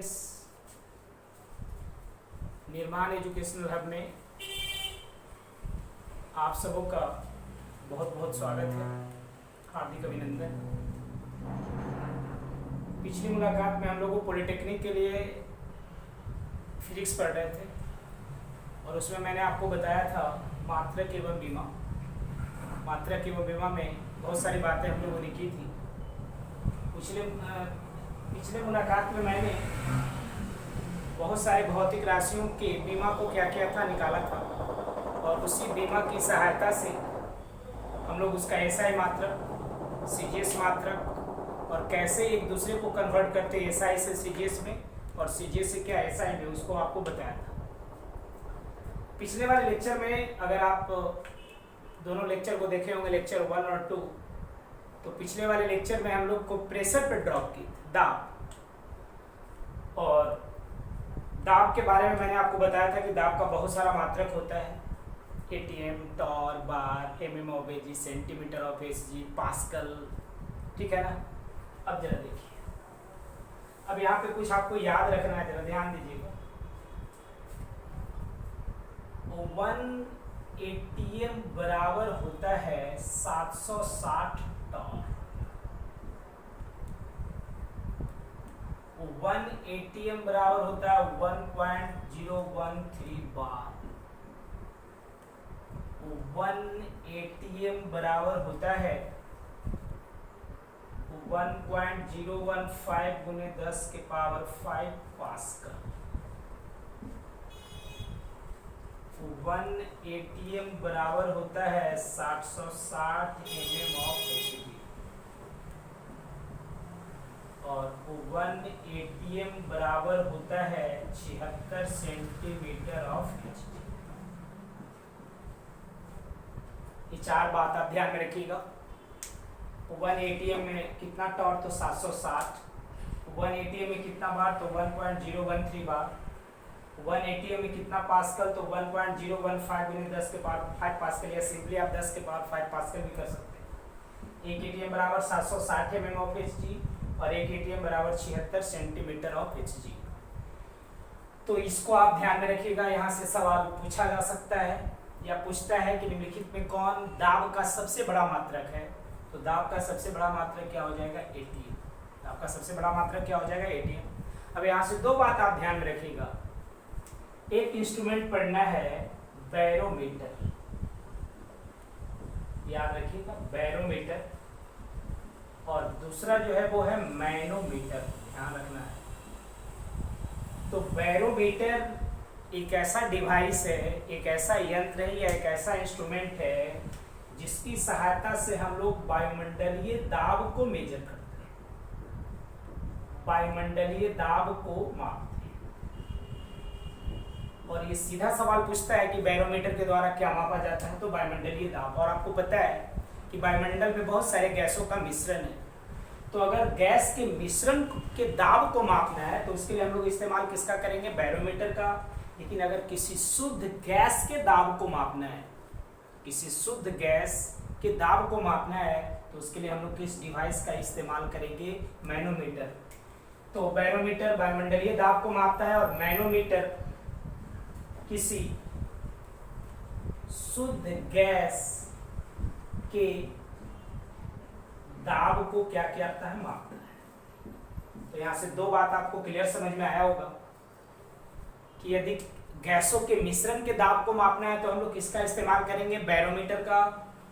इस निर्माण educational hub में आप सबों का बहुत बहुत स्वागत है, हार्दिक अभिनंदन। पिछली मुलाकात में हम लोगों पॉलिटेक्निक के लिए फिजिक्स पढ़ रहे थे और उसमें मैंने आपको बताया था मात्रक एवं बीमा। मात्रक एवं बीमा में बहुत सारी बातें हम लोगों ने की थी। पिछले मुलाकात में मैंने बहुत सारे भौतिक राशियों के बीमा को क्या क्या था निकाला था और उसी बीमा की सहायता से हम लोग उसका एसआई मात्रक, सीजीएस मात्रक और कैसे एक दूसरे को कन्वर्ट करते एसआई से सीजीएस में और सीजीएस से क्या एसआई में, उसको आपको बताया था। पिछले वाले लेक्चर में अगर आप दोनों लेक्चर को देखे होंगे, लेक्चर 1 और 2, तो पिछले वाले लेक्चर में हम लोग को प्रेशर पे ड्रॉप की दाब, और दाब के बारे में मैंने आपको बताया था कि दाब का बहुत सारा मात्रक होता है, atm, torr, bar, mm of Hg, centimetre of Hg, pascal, ठीक है ना। अब जरा देखिए, अब यहाँ पे कुछ आपको याद रखना है, जरा ध्यान दीजिएगा। 1 एटीएम बराबर होता है 760 टॉर। 1 एटीएम बराबर होता है 1.013 बार। 1 एटीएम बराबर होता है 1.015 गुने 10 के पावर 5 पास्कल। 1 एटीएम बराबर होता है 760 mm ऑफ एचपी और 1 एटीएम बराबर होता है 76 सेंटीमीटर ऑफ एचपी। ये चार बात आप ध्यान में रखिएगा। 1 एटीएम में कितना टॉर्क, तो 760। 1 एटीएम में कितना बार, तो 1.013 बार। 1 एटीएम में कितना पास्कल, तो 1.015 गुने 10 के पावर 5 पास्कल, या सिंपली आप 10 के पावर 5 पास्कल भी कर सकते हैं। एक एटीएम बराबर 760 mm ऑफ एचजी और एक एटीएम बराबर 76 सेंटीमीटर ऑफ एचजी। तो इसको आप ध्यान में रखिएगा। यहाँ से सवाल पूछा जा सकता है या पूछता है कि निम्नलिखित में कौन दाब का सबसे बड़ा मात्रक है। तो दाब का सबसे बड़ा मात्रक क्या हो जाएगा, एटीएम। दाब का सबसे बड़ा मात्रक क्या हो जाएगा, एटीएम। अब यहाँ से दो बात आप ध्यान में रखिएगा। एक इंस्ट्रूमेंट पढ़ना है बैरोमीटर, याद रखिएगा, बैरोमीटर, और दूसरा जो है वो है मैनोमीटर, ध्यान रखना है। तो बैरोमीटर एक ऐसा डिवाइस है, एक ऐसा यंत्र है या एक ऐसा इंस्ट्रूमेंट है जिसकी सहायता से हम लोग वायुमंडलीय दाब को मेजर करते हैं, वायुमंडलीय दाब को मापते हैं। और ये सीधा सवाल पूछता है कि बैरोमीटर के द्वारा क्या मापा जाता है, तो वायुमंडलीय दाब। और आपको पता है कि वायुमंडल में बहुत सारे गैसों का मिश्रण है, तो अगर गैस के मिश्रण के दाब को मापना है तो उसके लिए हम लोग इस्तेमाल किसका करेंगे, बैरोमीटर का। लेकिन अगर किसी शुद्ध गैस के दाब को मापना है, किसी शुद्ध गैस के दाब को मापना है, तो उसके लिए हम लोग किस डिवाइस का इस्तेमाल करेंगे, मैनोमीटर। तो बैरोमीटर वायुमंडलीय दाब को मापता है और मैनोमीटर किसी शुद्ध गैस के दाब को क्या करता है, मापता है। तो यहां से दो बात आपको क्लियर समझ में आया होगा कि यदि गैसों के मिश्रण के दाब को मापना है तो हम लोग किसका इस्तेमाल करेंगे, बैरोमीटर का।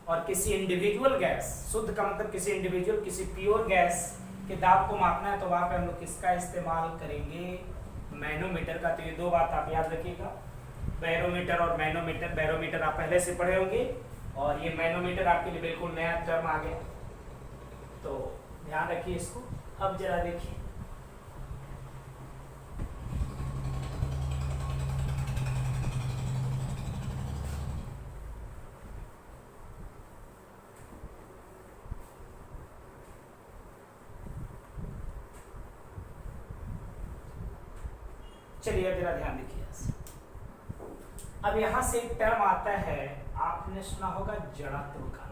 और किसी इंडिविजुअल गैस, शुद्ध का मतलब किसी इंडिविजुअल, किसी प्योर गैस के दाब को मापना है तो वहां पे हम लोग किसका इस्तेमाल करेंगे, मैनोमीटर का। तो ये दो बात आप याद रखिएगा, बैरोमीटर और मैनोमीटर। बैरोमीटर आप पहले से पढ़े होंगे और ये मैनोमीटर आपके लिए बिल्कुल नया टर्म आ गया, तो ध्यान रखिए इसको। अब जरा देखिए, चलिए अब जरा ध्यान देखिए। अब यहां से एक टर्म आता है, आपने सुना होगा जड़त्व का।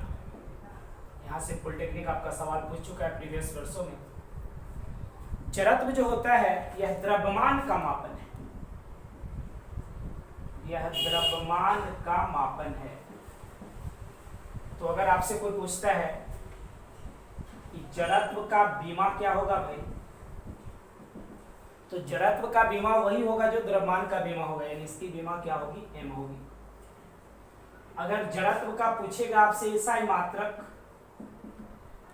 यहाँ से पॉलिटेक्निक आपका सवाल पूछ चुका है प्रीवियस वर्षों में। जड़त्व जो होता है यह द्रव्यमान का मापन है, यह द्रव्यमान का मापन है। तो अगर आपसे कोई पूछता है कि जड़त्व का बीमा क्या होगा भाई, तो जड़त्व का बीमा वही होगा जो द्रव्यमान का बीमा होगा, यानी इसकी बीमा क्या होगी, m होगी। अगर जड़त्व का पूछेगा आपसे एसआई मात्रक,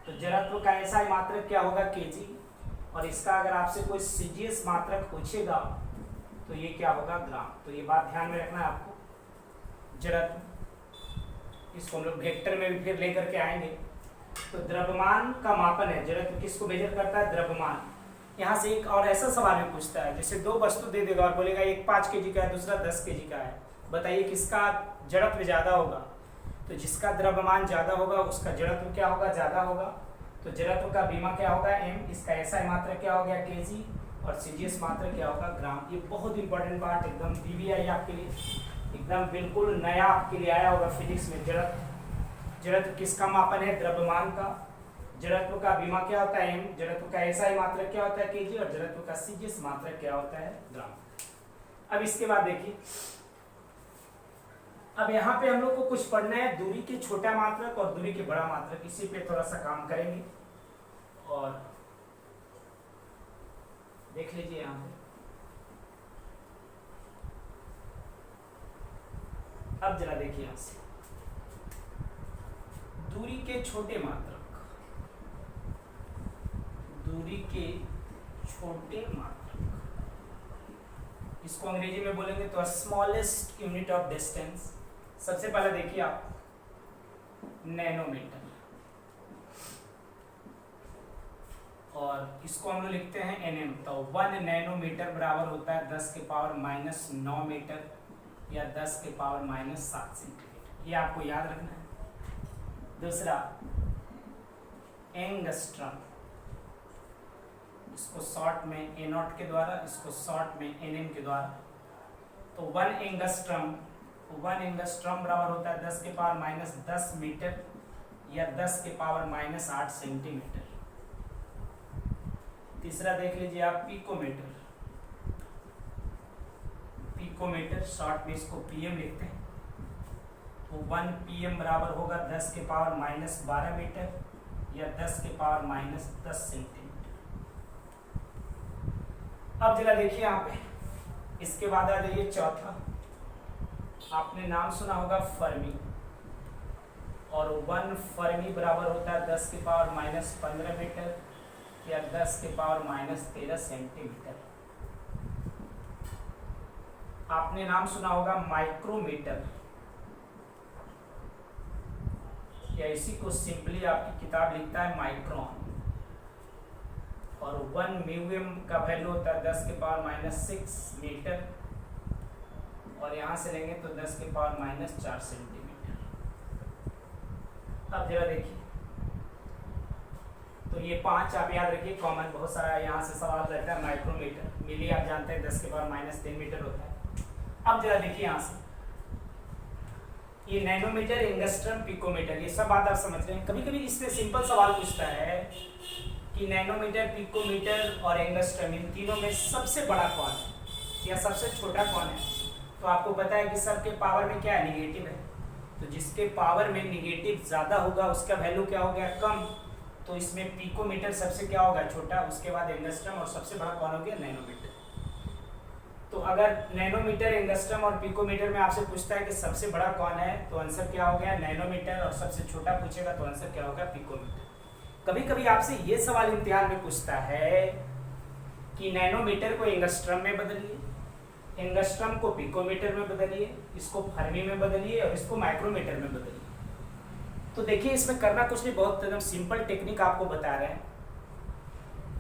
तो जड़त्व का एसआई मात्रक क्या होगा, kg। और इसका अगर आपसे कोई सीजीएस मात्रक पूछेगा तो ये क्या होगा, ग्राम। तो ये बात ध्यान में रखना है आपको। जड़त्व, इसको हम लोग वेक्टर में भी फिर लेकर के आएंगे। तो द्रव्यमान का मापन है, जड़त्व किसको मेजर करता है, द्रव्यमान। यहाँ से एक और ऐसा सवाल भी पूछता है, जैसे दो वस्तु दे देगा और बोलेगा एक 5 kg का है, दूसरा 10 kg का है, बताइए किसका जड़त्व ज्यादा होगा। तो जिसका द्रव्यमान ज्यादा होगा उसका जड़त्व क्या होगा, ज्यादा होगा। तो जड़त्व का बीमा क्या होगा, m। इसका एसआई मात्रक क्या हो गया, kg। और सीजीएस मात्रक क्या होगा, ग्राम। ये बहुत इंपॉर्टेंट पार्ट, एकदम बीबीआई आपके लिए एकदम बिल्कुल नया आपके लिए आया होगा फिजिक्स में। जड़त्व किसका मापन है, द्रव्यमान का। जड़त्व का बीमा क्या होता है, m। जड़त्व का एसआई मात्रक क्या होता है, kg। और जड़त्व का सीजीएस मात्रक क्या होता है, ग्राम। अब इसके बाद देखिए, अब यहाँ पे हम लोग को कुछ पढ़ना है, दूरी के छोटा मात्रक और दूरी के बड़ा मात्रक। इसी पे थोड़ा सा काम करेंगे और देख लीजिए यहाँ पे। अब जरा देखिए यहाँ से, दूरी के छोटे मात्रक, दूरी के छोटे मात्रक, इसको अंग्रेजी में बोलेंगे तो स्मॉलेस्ट यूनिट ऑफ डिस्टेंस। सबसे पहले देखिए आप, नैनोमीटर, और इसको हम लोग लिखते हैं nm। तो 1 नैनोमीटर बराबर होता है 10 के पावर माइनस 9 मीटर या 10 के पावर माइनस 7 सेंटीमीटर। ये आपको याद रखना है। दूसरा एंगस्ट्रम, इसको शॉर्ट में A0 के द्वारा, इसको शॉर्ट में nm के द्वारा। तो 1 एंगस्ट्रम बराबर होता है 10 के पावर माइनस 10 मीटर या 10 के पावर माइनस 8 सेंटीमीटर। तीसरा देख लीजिए आप, पिकोमीटर। पिकोमीटर शॉर्ट में इसको pm लिखते हैं। तो 1 pm बराबर होगा 10 के पावर माइनस 12 मीटर या 10 के पावर माइनस 10 सेंटीमीटर। अब जरा देखिए यहाँ पे, इसके बाद आ जाइए चौथा। आपने नाम सुना होगा फर्मी, और 1 फर्मी बराबर होता है 10 के पावर माइनस 15 मीटर या 10 के पावर माइनस 13 सेंटीमीटर। आपने नाम सुना होगा माइक्रोमीटर, या इसी को सिंपली आपकी किताब लिखता है माइक्रोन। और 1 म्यूएम का वैल्यू होता है 10 के पावर माइनस 6 मीटर, और यहाँ से लेंगे तो 10 के पावर माइनस 4 सेंटीमीटर। अब जरा देखिए, तो ये 5 आप याद रखिए, कॉमन बहुत सारा यहाँ से सवाल रहता है। माइक्रोमीटर, मिली आप जानते हैं 10 के पावर माइनस 3 मीटर होता है। अब जरा देखिए यहाँ से, ये नैनोमीटर, एंगस्ट्रम, पिकोमीटर, ये सब बात आप समझ रहे हैं। कभी कभी इससे सिंपल सवाल पूछता है कि नैनोमीटर, पिकोमीटर और एंगस्ट्रम, इन तीनों में सबसे बड़ा कौन है या सबसे छोटा कौन है। तो आपको पता है कि सबके पावर में क्या है, निगेटिव है। तो जिसके पावर में निगेटिव ज़्यादा होगा उसका वैल्यू क्या हो गया, कम। तो इसमें पिकोमीटर सबसे क्या होगा, छोटा, उसके बाद एंगस्ट्रम, और सबसे बड़ा कौन हो गया, नैनोमीटर। तो अगर नैनोमीटर, एंगस्ट्रम और पिकोमीटर में आपसे पूछता है कि सबसे बड़ा कौन है, तो आंसर क्या हो गया, नैनोमीटर। और सबसे छोटा पूछेगा तो आंसर क्या होगा, पिकोमीटर। कभी कभी आपसे ये सवाल इम्तिहान में पूछता है कि नैनोमीटर को एंगस्ट्रम में बदलिए, एंगस्ट्रम को पिकोमीटर में बदलिए, इसको फर्मी में बदलिए और इसको माइक्रोमीटर में बदलिए। तो देखिए, इसमें करना कुछ नहीं, बहुत एकदम सिंपल टेक्निक आपको बता रहे हैं।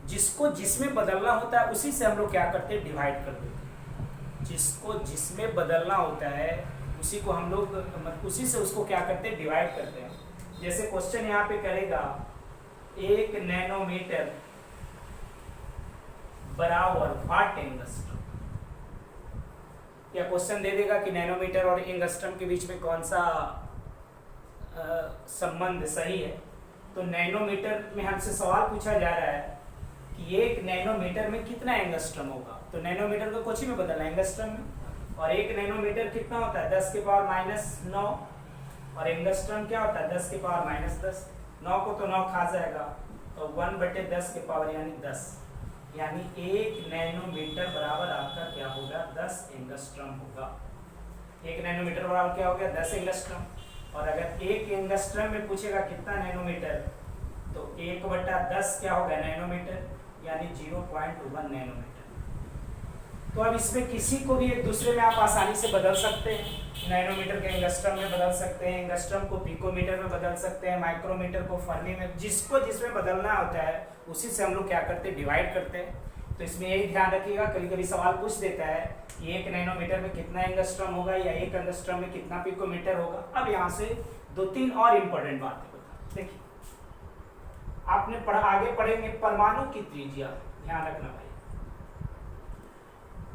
जिसको जिसमें बदलना होता है उसी से हम लोग क्या करते हैं, डिवाइड कर देते हैं। जिसको जिसमें बदलना होता है उसी को हम लोग उसी से उसको क्या करते हैं, डिवाइड करते हैं। जैसे क्वेश्चन यहाँ पे करेगा 1 नैनोमीटर बराबर वाट एंगस्ट्रम, या क्वेश्चन दे देगा कि नैनोमीटर और एंगस्ट्रम के बीच में कौन सा संबंध सही है। तो नैनोमीटर में हमसे सवाल पूछा जा रहा है कि 1 नैनोमीटर में कितना एंगस्ट्रम होगा। तो नैनोमीटर को कुछ ही में बदलना एंगस्ट्रम में, और 1 नैनोमीटर कितना होता है 10 के पावर -9, और एंगस्ट्रम क्या होता है 10 के पावर -10। 9 को तो 9 खा जाएगा, तो 1/10 के पावर यानी 10, यानी 1 नैनोमीटर बराबर आपका क्या होगा 10 एंगस्ट्रम होगा। 1 नैनोमीटर बराबर क्या हो गया 10 एंगस्ट्रम। और अगर 1 एंगस्ट्रम में पूछेगा कितना नैनोमीटर, तो 1/10 क्या होगा नैनोमीटर, यानी 0.1 नैनोमीटर। तो अब इसमें किसी को भी एक दूसरे में आप आसानी से बदल सकते हैं। नैनोमीटर के एंगस्ट्रम में बदल सकते हैं, एंगस्ट्रम को पिकोमीटर में बदल सकते हैं, माइक्रोमीटर को फर्मी में, जिसको जिसमें बदलना होता है उसी से हम लोग क्या करते हैं डिवाइड करते हैं। तो इसमें यही ध्यान रखिएगा, कभी कभी सवाल पूछ देता है कि 1 नैनोमीटर में कितना एंगस्ट्रम होगा या 1 एंगस्ट्रम में कितना पिकोमीटर होगा। अब यहाँ से 2-3 और इम्पोर्टेंट बातें बता। देखिए आपने आगे पढ़ेंगे परमाणु की त्रिज्या, ध्यान रखना भाई,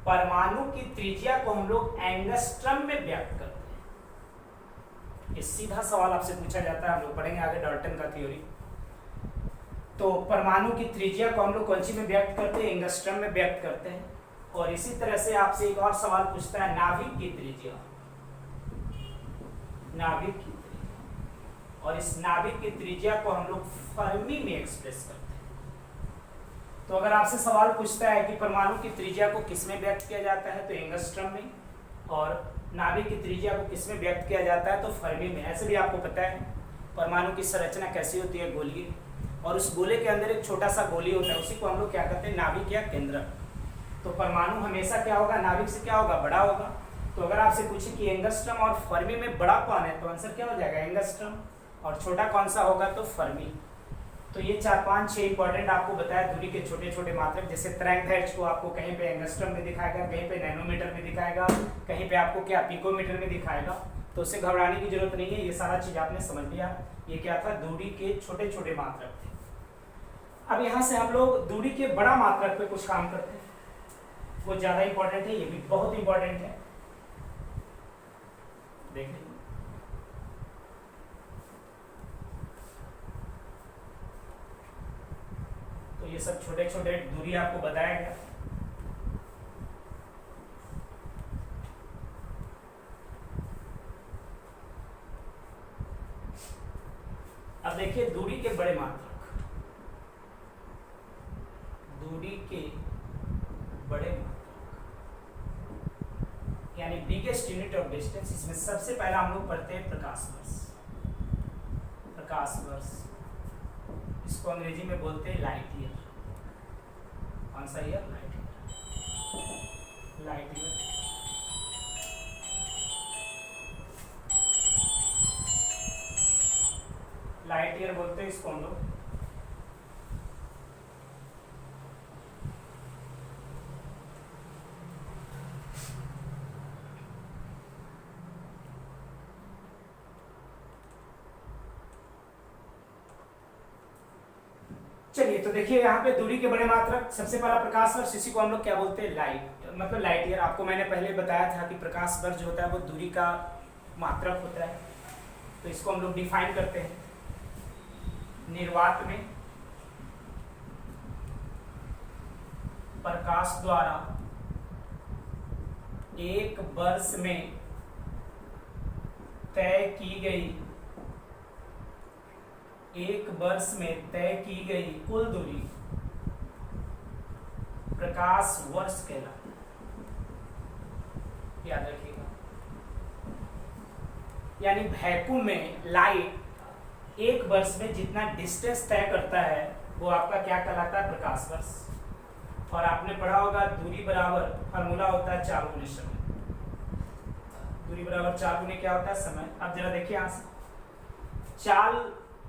परमाणु की त्रिज्या को हम लोग एंगस्ट्रम में व्यक्त करते हैं। ये सीधा सवाल आपसे पूछा जाता है, हम लोग पढ़ेंगे आगे डाल्टन का थ्योरी। तो परमाणु की त्रिज्या को हम लोग कौन सी में व्यक्त करते हैं, एंगस्ट्रम में व्यक्त करते हैं। और इसी तरह से आपसे एक और सवाल पूछता है नाभिक की त्रिज्या, नाभिक की त्रिज्या, और इस नाभिक की त्रिज्या को हम लोग फर्मी में एक्सप्रेस करते हैं। तो अगर आपसे सवाल पूछता है कि परमाणु की त्रिज्या को किसमें व्यक्त किया जाता है, तो एंगस्ट्रम में, और नाभिक की त्रिज्या को किसमें व्यक्त किया जाता है, तो फर्मी में। ऐसे भी आपको पता है परमाणु की संरचना कैसी होती है, गोलीय, और उस गोले के अंदर एक छोटा सा गोली होता है, उसी को हम लोग क्या कहते हैं नाभिक या केंद्रक। तो परमाणु हमेशा क्या होगा, नाभिक से क्या होगा, बड़ा होगा। तो अगर आपसे पूछे कि एंगस्ट्रम और फर्मी में बड़ा कौन है, तो आंसर क्या हो जाएगा एंगस्ट्रम, और छोटा कौन सा होगा, तो फर्मी। तो ये 4-5-6 इंपॉर्टेंट आपको बताया दूरी के छोटे छोटे मात्रक, जैसे तरंग दैर्ध्य को आपको कहीं पे एंगस्ट्रम में दिखाएगा, कहीं पे नैनोमीटर में दिखाएगा, कहीं पे आपको क्या पिकोमीटर में दिखाएगा। तो उससे घबराने की जरूरत नहीं है, ये सारा चीज आपने समझ लिया। ये क्या था, दूरी के छोटे छोटे मात्रक थे। अब यहाँ से हम लोग दूरी के बड़ा मात्रक पे कुछ काम करते हैं, वो ज्यादा इंपॉर्टेंट है, ये भी बहुत इंपॉर्टेंट है। देख लीजिए तो ये सब छोटे छोटे दूरी आपको बताया गया। अब देखिए दूरी के बड़े मात्रक, दूरी के बड़े मात्रक यानी बिगेस्ट यूनिट ऑफ डिस्टेंस। इसमें सबसे पहला हम लोग पढ़ते हैं प्रकाश वर्ष। प्रकाश वर्ष इसको अंग्रेजी में बोलते हैं लाइट ईयर। कौन सा year, light year, light year. Light year बोलते हैं इसको हम लोग। चलिए तो देखिए यहाँ पे दूरी के बड़े मात्रक, सबसे पहला प्रकाश वर्ष, इसी को हम लोग क्या बोलते हैं लाइट, मतलब लाइट ईयर। आपको मैंने पहले बताया था कि प्रकाश वर्ष जो होता है वो दूरी का मात्रक होता है। तो इसको हम लोग डिफाइन करते हैं निर्वात में प्रकाश द्वारा एक वर्ष में तय की गई, एक वर्ष में तय की गई कुल दूरी प्रकाश वर्ष कहलाती है। याद रखिएगा, यानी वैक्यूम में लाइट एक वर्ष में जितना डिस्टेंस तय करता है वो आपका क्या कहलाता है, प्रकाश वर्ष। और आपने पढ़ा होगा दूरी बराबर फार्मूला होता है 4 गुने समय। दूरी बराबर 4 गुने क्या होता है, समय। अब जरा देखिए यहाँ से चाल,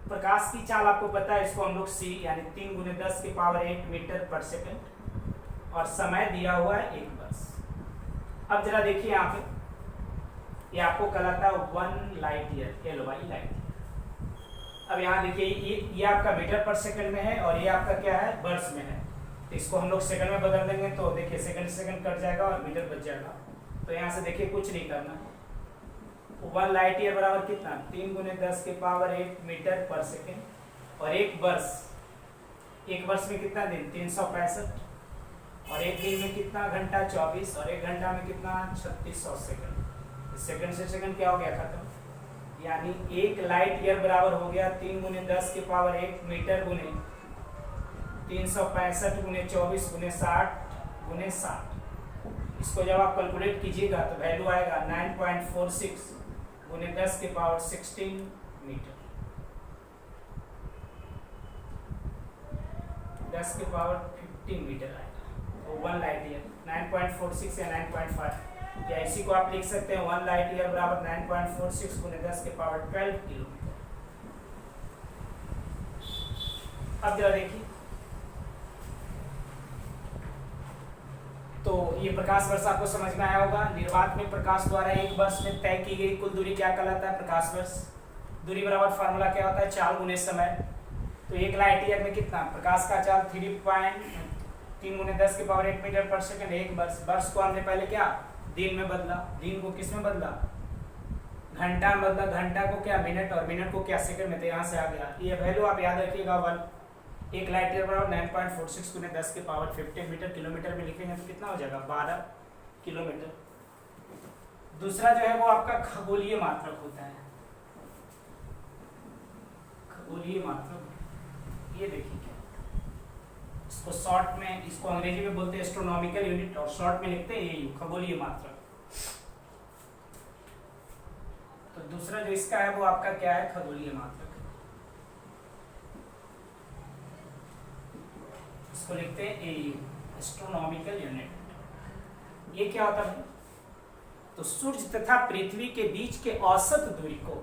प्रकाश की चाल आपको पता है, इसको हम लोग c यानी 3 × 10⁸ मीटर पर सेकंड, और समय दिया हुआ है 1 वर्ष। अब जरा देखिए यहाँ पे, ये आपको कहलाता है 1 light year, LY light year. अब यहाँ देखिए ये आपका मीटर पर सेकंड में है और ये आपका क्या है, वर्ष में है। तो इसको हम लोग सेकंड में बदल देंगे, तो देखिए सेकंड सेकंड कट जाएगा और मीटर बच जाएगा। तो यहाँ से देखिए कुछ नहीं करना है, 1 लाइट ईयर बराबर कितना, 3 × 10⁸ मीटर पर सेकेंड, और 1 वर्ष एक वर्ष में कितना दिन 365, और एक दिन में कितना घंटा 24, और एक घंटा में कितना 3600 सेकंड। सेकंड से सेकंड क्या हो गया खत्म, यानी एक लाइट ईयर बराबर हो गया 3 गुने 10 के पावर 1 मीटर गुने 365 गुने 24 गुने 60 गुने 60। इसको जब आप कैलकुलेट कीजिएगा तो वैल्यू आएगा 9.46 गुने 10 के पावर 16 मीटर, 10 के पावर 15 मीटर आएगा। तो 1 लाइट ईयर 9.46 या 9.5, या इसी को आप लिख सकते हैं 1 लाइट ईयर बराबर 9.46 गुने 10 के पावर 12 किलोमीटर। अब जरा देखिए, तो ये प्रकाश वर्ष आपको समझ में आया होगा। निर्वात में प्रकाश द्वारा एक वर्ष में तय की गई कुल दूरी क्या कहलाता है, प्रकाश वर्ष। दूरी बराबर फार्मूला क्या होता है, चाल गुने समय। तो एक लाइट ईयर में कितना प्रकाश का चाल 3 गुने 10 के पावर 1 मीटर पर सेकंड। एक वर्ष, वर्ष को हमने पहले क्या दिन में बदला, दिन को किस में बदला, घंटा में बदला, घंटा को क्या मिनट, और मिनट को क्या सेकंड में। तो यहाँ से आ गया ये वैल्यू, आप याद रखिएगा 1। एक लाइट ईयर बराबर 9.46 गुने 10 के पावर 15 मीटर। किलोमीटर में लिखेंगे तो कितना हो जाएगा 12 किलोमीटर। दूसरा जो है वो आपका खगोलीय मात्रक होता है। खगोलीय मात्रक ये देखिए क्या, इसको शॉर्ट में, इसको अंग्रेजी में बोलते हैं एस्ट्रोनॉमिकल यूनिट, और शॉर्ट में लिखते हैं एयू, खगोलीय मात्रक। तो दूसरा जो इसका है वो आपका क्या है, खगोलीय मात्रक। इसको लिखते हैं एयू, एस्ट्रोनॉमिकल यूनिट। ये क्या होता है, तो सूर्य तथा पृथ्वी के बीच के औसत दूरी को,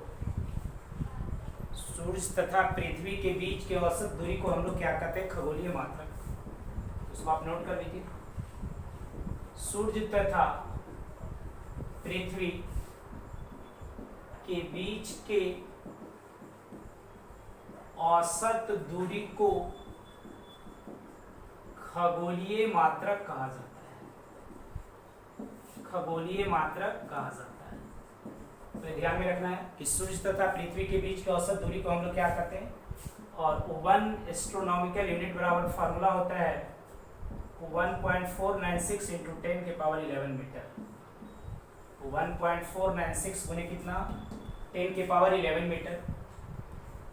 सूर्य तथा पृथ्वी के बीच के औसत दूरी को हम लोग क्या कहते हैं, खगोलीय मात्रक। उसको आप नोट कर लीजिए, सूर्य तथा पृथ्वी के बीच के औसत दूरी को खगोलीय मात्रक कहा जाता है, खगोलीय मात्रक कहा जाता है। तो ध्यान में रखना है कि सूर्य तथा पृथ्वी के बीच की औसत दूरी को हम लोग क्या कहते हैं, और 1 एस्ट्रोनॉमिकल यूनिट बराबर फार्मूला होता है 1.496 इंटू 10 के पावर 11 मीटर। 1.496 गुने कितना 10 के पावर 11 मीटर।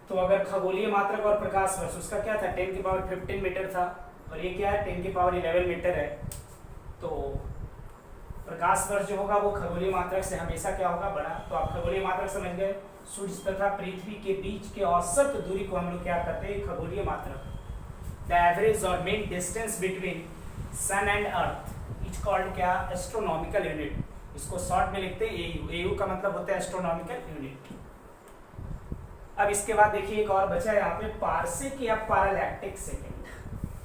तो अगर खगोलीय मात्रक और प्रकाश वर्ष, उसका क्या था 10 के पावर 15 मीटर था, और ये क्या है 10 की पावर 11 मीटर है। तो प्रकाश वर्ष जो होगा वो खगोलीय मात्रक से हमेशा क्या होगा, बड़ा। तो आप खगोलीय मात्रक समझ गए। सूर्य तथा पृथ्वी के बीच के औसत दूरी को हम लोग क्या कहते हैं, खगोलीय मात्रक। द एवरेज और mean distance between sun and earth is called क्या, एस्ट्रोनॉमिकल यूनिट। इसको शॉर्ट में लिखते हैं एयू। एयू का मतलब होता है एस्ट्रोनॉमिकल यूनिट। अब इसके बाद देखिए एक और बचा है यहाँ पे, पार्सेक या पैरालैक्टिक सेकेंड।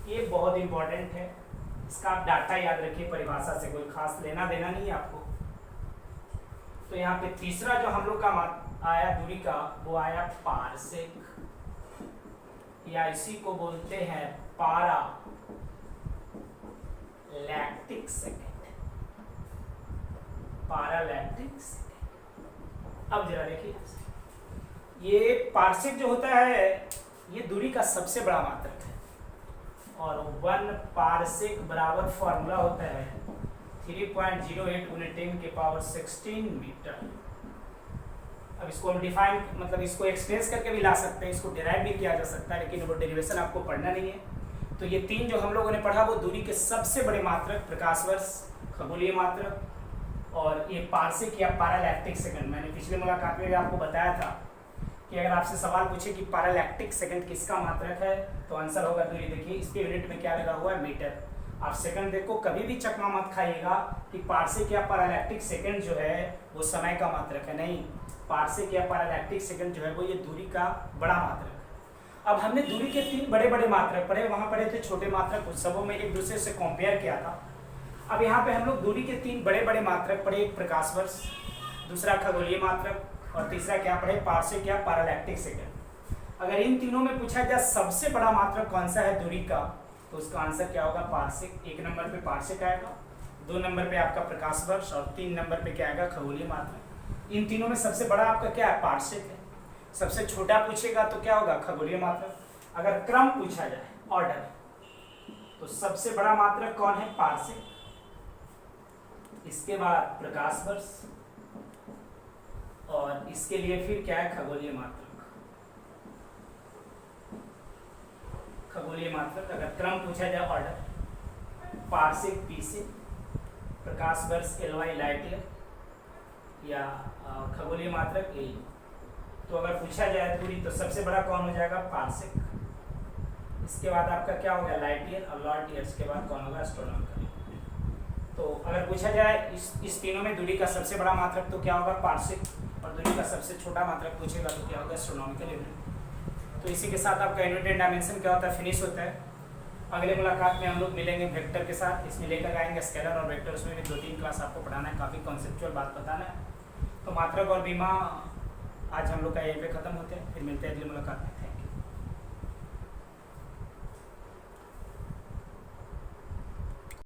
ये बहुत इंपॉर्टेंट है, इसका आप डाटा याद रखिए, परिभाषा से कोई खास लेना देना नहीं है आपको। तो यहाँ पे तीसरा जो हम लोग का आया दूरी का, वो आया पार्सेक, या इसी को बोलते हैं पैरालैक्टिक सेकेंड, पैरालैक्टिक सेकेंड। अब जरा देखिए, ये पार्सेक जो होता है ये दूरी का सबसे बड़ा मात्रक है, और 1 पार्सेक बराबर फॉर्मूला होता है 3.08 गुने 10 के पावर 16 मीटर। अब इसको हम डिफाइन, मतलब इसको एक्सप्रेस करके भी ला सकते हैं, इसको डिराइव भी किया जा सकता है, लेकिन वो डेरिवेशन आपको पढ़ना नहीं है। तो ये तीन जो हम लोगों ने पढ़ा वो दूरी के सबसे बड़े मात्रक, प्रकाश वर्ष, खगोलीय मात्रक, और ये पार्सेक या पैरालैक्टिक सेकंड। मैंने पिछले मुलाकात में भी आपको बताया था कि अगर आपसे सवाल पूछे कि पैरालैक्टिक सेकंड किसका मात्रक है, तो आंसर होगा दूरी। देखिए इसके यूनिट में क्या लगा हुआ है, मीटर। आप सेकंड देखो, कभी भी चकमा मत खाइएगा कि पार्सेक या पैरालैक्टिक सेकंड जो है वो समय का मात्रक है। नहीं, पार्सेक या पैरालैक्टिक सेकंड जो है वो ये दूरी का बड़ा मात्रक है। अब हमने दूरी के 3 बड़े बड़े मात्रक पढ़े, वहां पढ़े थे छोटे मात्रक, उस सबों में एक दूसरे से कंपेयर किया था। अब यहाँ पे हम लोग दूरी के 3 बड़े बड़े मात्रक पढ़े, एक प्रकाश वर्ष, दूसरा खगोलीय मात्रक, और तीसरा क्या पढ़े, पार्सेक या पैरालैक्टिक सेकंड। अगर इन तीनों में पूछा जाए सबसे बड़ा मात्रक कौन सा है दूरी का, तो उसका आंसर क्या होगा, पार्सेक। 1 नंबर पे पार्सेक आएगा, 2 नंबर पे आपका प्रकाश वर्ष, और 3 नंबर पे क्या आएगा, खगोलीय मात्रक। इन तीनों में सबसे बड़ा आपका क्या है, पार्सेक है। सबसे छोटा पूछेगा तो क्या होगा, खगोलीय मात्रक। अगर क्रम पूछा जाए ऑर्डर। तो सबसे बड़ा मात्रक कौन है? पार्सेक। इसके बाद प्रकाश वर्ष, और इसके लिए फिर क्या है? खगोलीय मात्रक। खगोलीय मात्रक अगर क्रम पूछा जाए ऑर्डर, पार्सेक पी से, प्रकाश वर्ष LY लाइट ईयर, या खगोलीय मात्रक ए। तो अगर पूछा जाए पूरी तो सबसे बड़ा कौन हो जाएगा? पार्सेक। इसके बाद आपका क्या हो गया? लाइट ईयर, और लाइट ईयर्स के बाद कौन होगा? एस्ट्रोनॉमिकल। तो अगर पूछा जाए इस तीनों में दूरी का सबसे बड़ा मात्रक तो क्या होगा? पार्सेक, और दूरी का सबसे छोटा मात्रक पूछेगा तो क्या होगा? Astronomical unit. तो इसी के साथ आपका यूनिट एंड डायमेंशन क्या होता है? फिनिश होता है। अगले मुलाकात में हम लोग मिलेंगे वेक्टर के साथ। इसमें लेकर आएंगे स्केलर और वेक्टर, उसमें भी 2-3 क्लास आपको पढ़ाना है, काफ़ी कॉन्सेप्चुअल बात बताना है। तो मात्रक और बीमा आज हम लोग का यहीं पे ख़त्म होते हैं, फिर मिलते हैं अगली मुलाकात में।